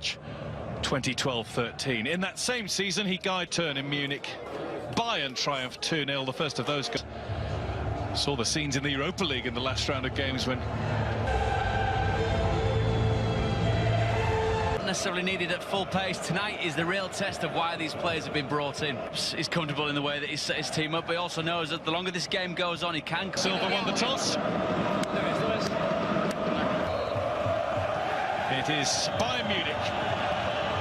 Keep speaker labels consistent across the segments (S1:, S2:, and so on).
S1: March 2012-13. In that same season, he guided turn in Munich. Bayern triumphed 2-0, the first of those. Saw the scenes in the Europa League in the last round of games when...
S2: Not necessarily needed at full pace. Tonight is the real test of why these players have been brought in. He's comfortable in the way that he's set his team up, but he also knows that the longer this game goes on, he can...
S1: Silva won the toss. It is Bayern Munich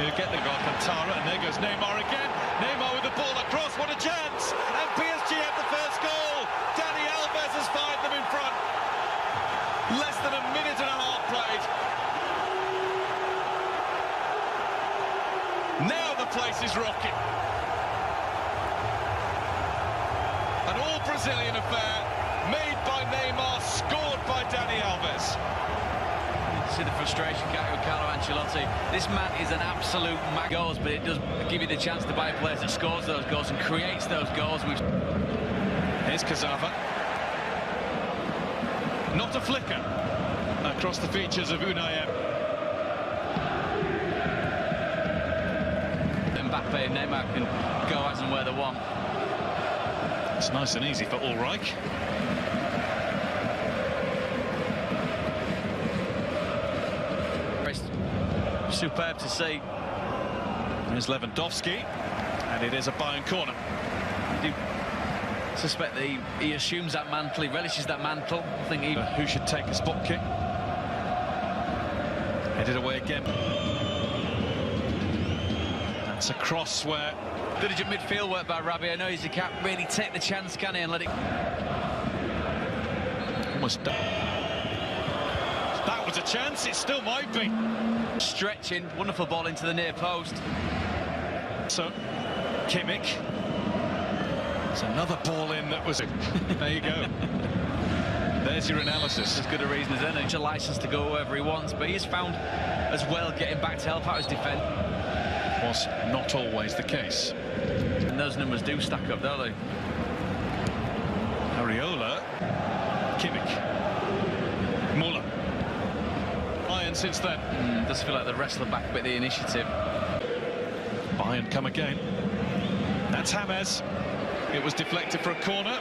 S1: who get the goal from Tara, and there goes Neymar again. Neymar with the ball across, what a chance! And PSG have the first goal. Dani Alves has fired them in front. Less than a minute and a half played. Now the place is rocking. An all-Brazilian affair, made by Neymar, scored by Dani Alves.
S2: See the frustration carrying with Carlo Ancelotti. This man is an absolute mag goals, but it does give you the chance to buy players that scores those goals and creates those goals.
S1: Here's Kazava. Not a flicker across the features of Unai.
S2: Mbappe and Neymar can go as and where they want.
S1: It's nice and easy for Ulreich.
S2: Superb to see.
S1: There's Lewandowski, and it is a Bayern corner.
S2: I do suspect that he assumes that mantle, he relishes that mantle. I think
S1: who should take a spot kick. Headed away again. That's a cross where...
S2: Diligent midfield work by Rabi. I know he can't really take the chance, can he, and let it...
S1: Almost done. That was a chance, it still might be.
S2: Stretching, wonderful ball into the near post.
S1: So, Kimmich. It's another ball in that was... There you go. There's your analysis.
S2: As good a reason as any. A license to go wherever he wants, but he's found as well getting back to help out his defence.
S1: Was not always the case.
S2: And those numbers do stack up, don't they?
S1: Areola. Kimmich. Muller. Bayern since then.
S2: Does feel like the wrestler back a bit the initiative.
S1: Bayern come again. That's James. It was deflected for a corner.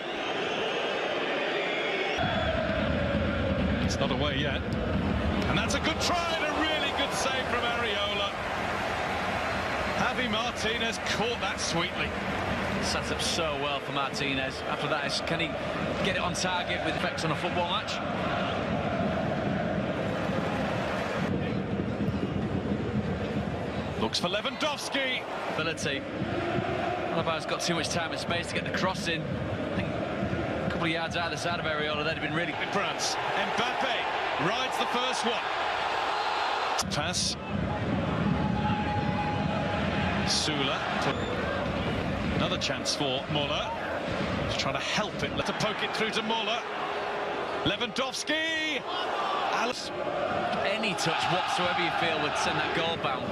S1: It's not away yet. And that's a good try and a really good save from Areola. Javi Martinez caught that sweetly.
S2: Sets up so well for Martinez. After that, can he get it on target with effects on a football match?
S1: Looks for Lewandowski.
S2: Ability. Alava's got too much time and space to get the cross in. I think a couple of yards out of the side of Areola, that'd have been really good.
S1: France. Mbappe rides the first one. Pass. Sula. Another chance for Muller. He's trying to help it. Let her poke it through to Muller. Lewandowski. Alice.
S2: Any touch whatsoever you feel would send that goal bound.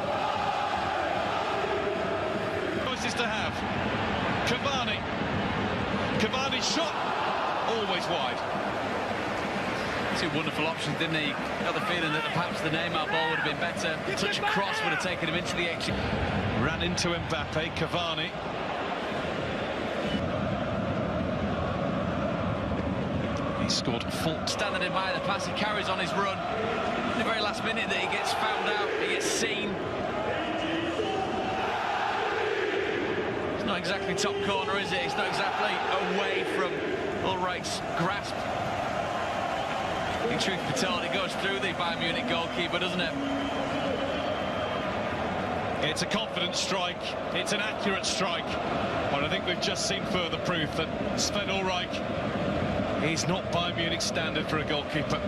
S1: Choices to have. Cavani shot. Always wide.
S2: Two wonderful options, didn't he? Got the feeling that perhaps the Neymar ball would have been better. Touch across would have taken him into the exit.
S1: Ran into Mbappe, Cavani. He scored full.
S2: Standing in by the pass, he carries on his run. In the very last minute that he gets found out, he gets seen. It's not exactly top corner, is it? It's not exactly away from Ulreich's grasp. In truth be told, it goes through the Bayern Munich goalkeeper, doesn't it?
S1: It's a confident strike, it's an accurate strike, but I think we've just seen further proof that Sven Ulreich is not Bayern Munich standard for a goalkeeper.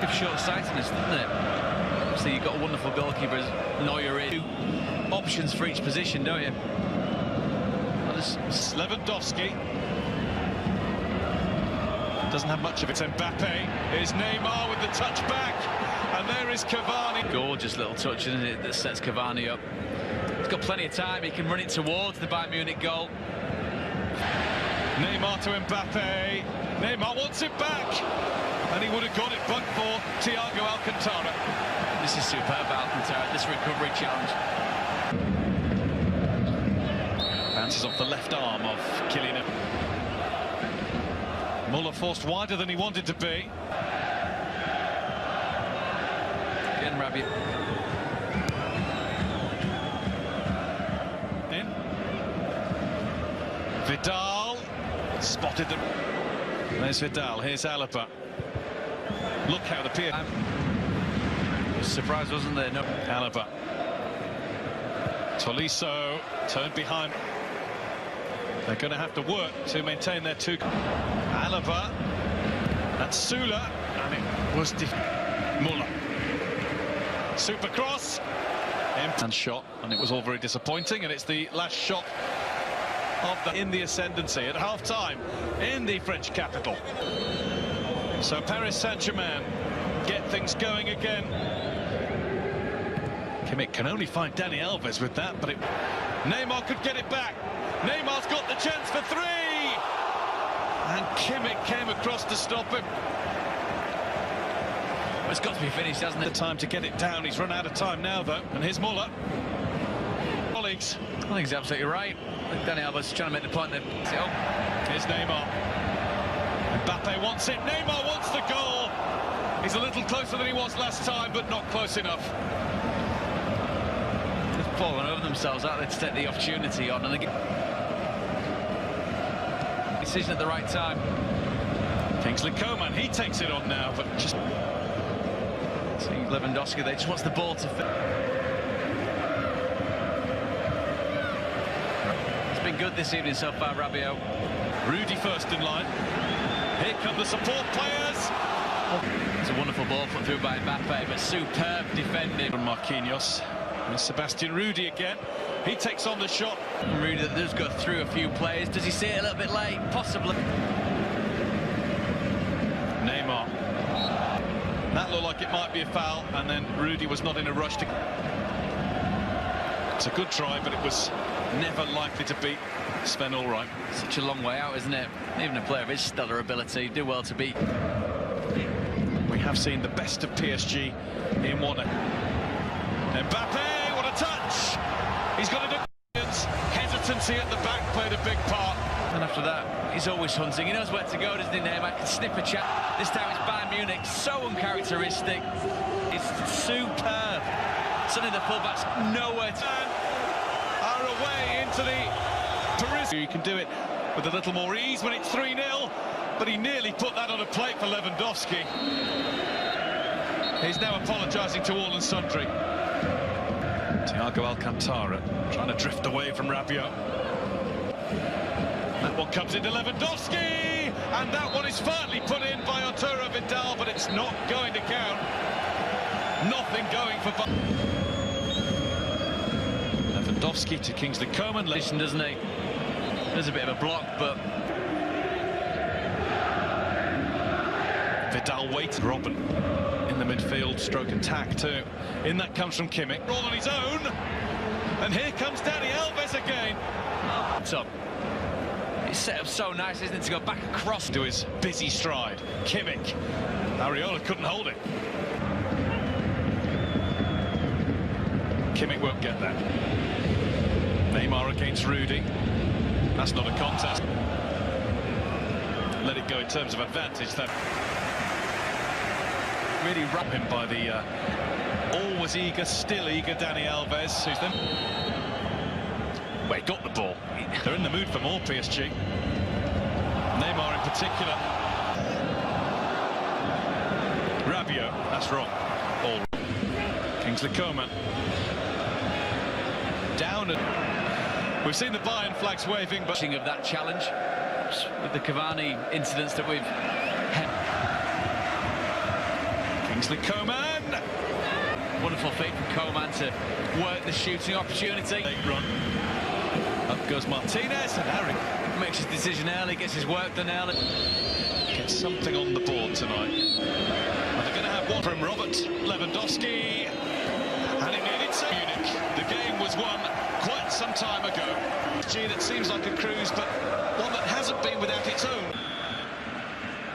S2: Give short-sightedness, doesn't it? Obviously, you've got a wonderful goalkeeper as Neuer is. Two options for each position, don't you?
S1: Lewandowski. Doesn't have much of it. Mbappe. Here's Neymar with the touch back. And there is Cavani.
S2: Gorgeous little touch, isn't it, that sets Cavani up. He's got plenty of time. He can run it towards the Bayern Munich goal.
S1: Neymar to Mbappe. Neymar wants it back. And he would have got it but for Thiago Alcantara.
S2: This is superb, Alcantara, this recovery challenge.
S1: Bounces off the left arm of Kylian. Muller forced wider than he wanted to be.
S2: Again, Rabiot.
S1: In. Vidal spotted them. There's Vidal, here's Alaba. Look how the PSG...
S2: Surprise, wasn't there? No.
S1: Alaba. Tolisso turned behind. They're going to have to work to maintain their two. Alaba. That's Sula. And it was Muller. Super cross. And shot. And it was all very disappointing. And it's the last shot of in the ascendancy at half-time in the French capital. So Paris Saint-Germain get things going again. Kimmich can only find Dani Alves with that, but Neymar could get it back. Neymar's got the chance for three! And Kimmich came across to stop him.
S2: Well, it's got to be finished, hasn't it?
S1: The time to get it down. He's run out of time now, though. And here's Muller. Colleagues.
S2: I think he's absolutely right. Dani Alves is trying to make the point that...
S1: Here's Neymar. Mbappe wants it. Neymar wants the goal. He's a little closer than he was last time, but not close enough.
S2: They've fallen over themselves, aren't they, to take the opportunity on, and they get decision at the right time.
S1: Kingsley Coman, he takes it on now, but just...
S2: See Lewandowski, they just wants the ball to fit. It's been good this evening so far, Rabiot.
S1: Rudy first in line. Here come the support players.
S2: It's a wonderful ball put through by Mbappe, but superb defending
S1: from Marquinhos. And Sebastian Rudy again. He takes on the shot.
S2: And Rudy that does go through a few players. Does he see it a little bit late? Possibly.
S1: Neymar. That looked like it might be a foul, and then Rudy was not in a rush to... It's a good try, but it was never likely to beat Sven Ulreich.
S2: Such a long way out, isn't it? Even a player of his stellar ability do well to beat.
S1: We have seen the best of PSG in one. Mbappe, what a touch! He's got a hesitancy at the back, played a big part.
S2: And after that, he's always hunting. He knows where to go, doesn't he, Neymar? Can snip a chat. This time it's Bayern Munich, so uncharacteristic. It's superb. Suddenly the fullbacks nowhere to...
S1: Are away into the Paris. You can do it with a little more ease when it's 3-0, but he nearly put that on a plate for Lewandowski. He's now apologising to all and sundry. Thiago Alcantara trying to drift away from Rabiot. That one comes into Lewandowski, and that one is finally put in by Arturo Vidal, but it's not going to count. Nothing going for Lewandowski to Kingsley Coman.
S2: Listen, doesn't he? There's a bit of a block, but
S1: Vidal waits. Robin in the midfield, stroke attack too. In that comes from Kimmich, all on his own. And here comes Dani Alves again.
S2: Top. It's set up so nice, isn't it, to go back across
S1: to his busy stride. Kimmich. Areola couldn't hold it. Kimmich won't get that. Neymar against Rudy. That's not a contest. Let it go in terms of advantage. That really wrap him by the always eager, still eager Dani Alves, who's then... Well, he got the ball. They're in the mood for more, PSG. Neymar in particular. Rabiot, that's wrong. All. Kingsley Coman. Down and... We've seen the Bayern flags waving, but...
S2: of that challenge with the Cavani incidents that we've had.
S1: Kingsley Coman.
S2: Wonderful feat from Coman to work the shooting opportunity.
S1: Late run. Up goes Martinez, and Harry
S2: makes his decision early, gets his work done early.
S1: Gets something on the board tonight. And they're going to have one from Robert Lewandowski. And it needed so Munich. The game was won quite some time ago. That seems like a cruise, but one that hasn't been without its own